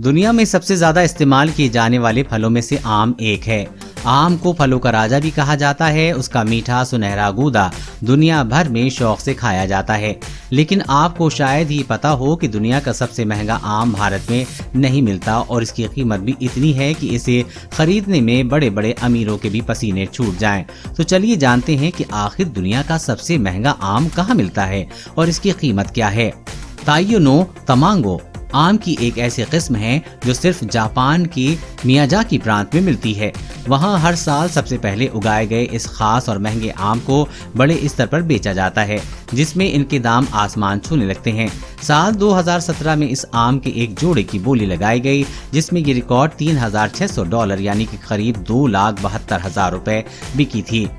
दुनिया में सबसे ज्यादा इस्तेमाल किए जाने वाले फलों में से आम एक है। आम को फलों का राजा भी कहा जाता है। उसका मीठा सुनहरा गूदा दुनिया भर में शौक से खाया जाता है। लेकिन आपको शायद ही पता हो कि दुनिया का सबसे महंगा आम भारत में नहीं मिलता और इसकी कीमत भी इतनी है कि इसे खरीदने में बड़े बड़े अमीरों के भी पसीने छूट जाएं। तो चलिए जानते हैं कि आखिर दुनिया का सबसे महंगा आम कहाँ मिलता है और इसकी कीमत क्या है। ताइयो नो तमांगो आम की एक ऐसी किस्म है जो सिर्फ जापान की मियाजाकी प्रांत में मिलती है। वहाँ हर साल सबसे पहले उगाए गए इस खास और महंगे आम को बड़े स्तर पर बेचा जाता है, जिसमें इनके दाम आसमान छूने लगते हैं। साल 2017 में इस आम के एक जोड़े की बोली लगाई गई, जिसमें ये रिकॉर्ड $3,600 यानी कि करीब 2,72,000 रुपए बिकी थी।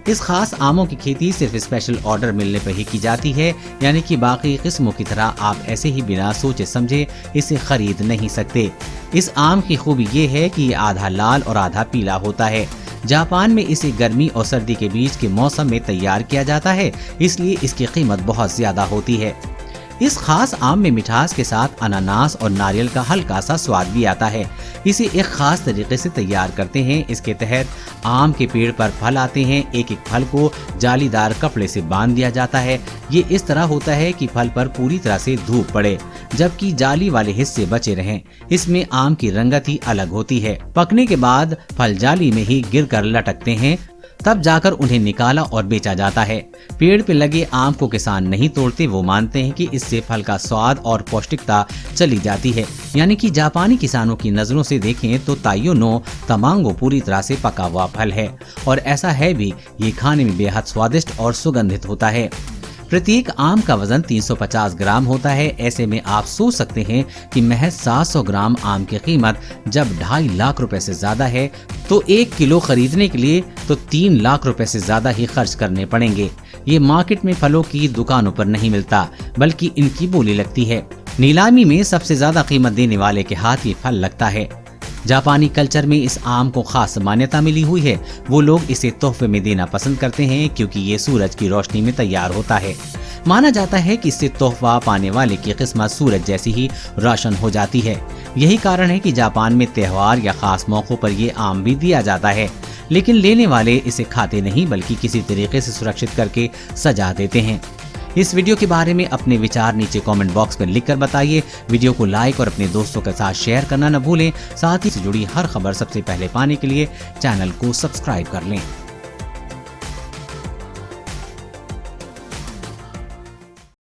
इस खास आमों की खेती सिर्फ स्पेशल ऑर्डर मिलने पर ही की जाती है, यानी कि बाकी किस्मों की तरह आप ऐसे ही बिना सोचे समझे इसे खरीद नहीं सकते। इस आम की खूबी ये है कि ये आधा लाल और आधा पीला होता है। जापान में इसे गर्मी और सर्दी के बीच के मौसम में तैयार किया जाता है, इसलिए इसकी कीमत बहुत ज्यादा होती है। इस खास आम में मिठास के साथ अनानास और नारियल का हल्का सा स्वाद भी आता है। इसे एक खास तरीके से तैयार करते हैं। इसके तहत आम के पेड़ पर फल आते हैं। एक एक फल को जालीदार कपड़े से बांध दिया जाता है। ये इस तरह होता है कि फल पर पूरी तरह से धूप पड़े, जबकि जाली वाले हिस्से बचे रहें। इसमें आम की रंगत ही अलग होती है। पकने के बाद फल जाली में ही गिरकर लटकते हैं, तब जाकर उन्हें निकाला और बेचा जाता है। पेड़ पे लगे आम को किसान नहीं तोड़ते। वो मानते हैं कि इससे फल का स्वाद और पौष्टिकता चली जाती है। यानी कि जापानी किसानों की नजरों से देखें तो ताइयो नो तमांगो पूरी तरह से पका हुआ फल है, और ऐसा है भी। ये खाने में बेहद स्वादिष्ट और सुगंधित होता है। प्रत्येक आम का वजन 350 ग्राम होता है। ऐसे में आप सोच सकते हैं कि महज 700 ग्राम आम की कीमत जब 2.5 लाख रुपए से ज्यादा है, तो 1 किलो खरीदने के लिए तो 3 लाख रुपए से ज्यादा ही खर्च करने पड़ेंगे। ये मार्केट में फलों की दुकानों पर नहीं मिलता, बल्कि इनकी बोली लगती है। नीलामी में सबसे ज्यादा कीमत देने वाले के हाथ ये फल लगता है। जापानी कल्चर में इस आम को खास मान्यता मिली हुई है। वो लोग इसे तोहफे में देना पसंद करते हैं, क्योंकि ये सूरज की रोशनी में तैयार होता है। माना जाता है कि इससे तोहफा पाने वाले की किस्मत सूरज जैसी ही रोशन हो जाती है। यही कारण है कि जापान में त्योहार या खास मौकों पर ये आम भी दिया जाता है। लेकिन लेने वाले इसे खाते नहीं, बल्कि किसी तरीके से सुरक्षित करके सजा देते हैं। इस वीडियो के बारे में अपने विचार नीचे कमेंट बॉक्स में लिखकर बताइए। वीडियो को लाइक और अपने दोस्तों के साथ शेयर करना न भूलें। साथ ही से जुड़ी हर खबर सबसे पहले पाने के लिए चैनल को सब्सक्राइब कर लें।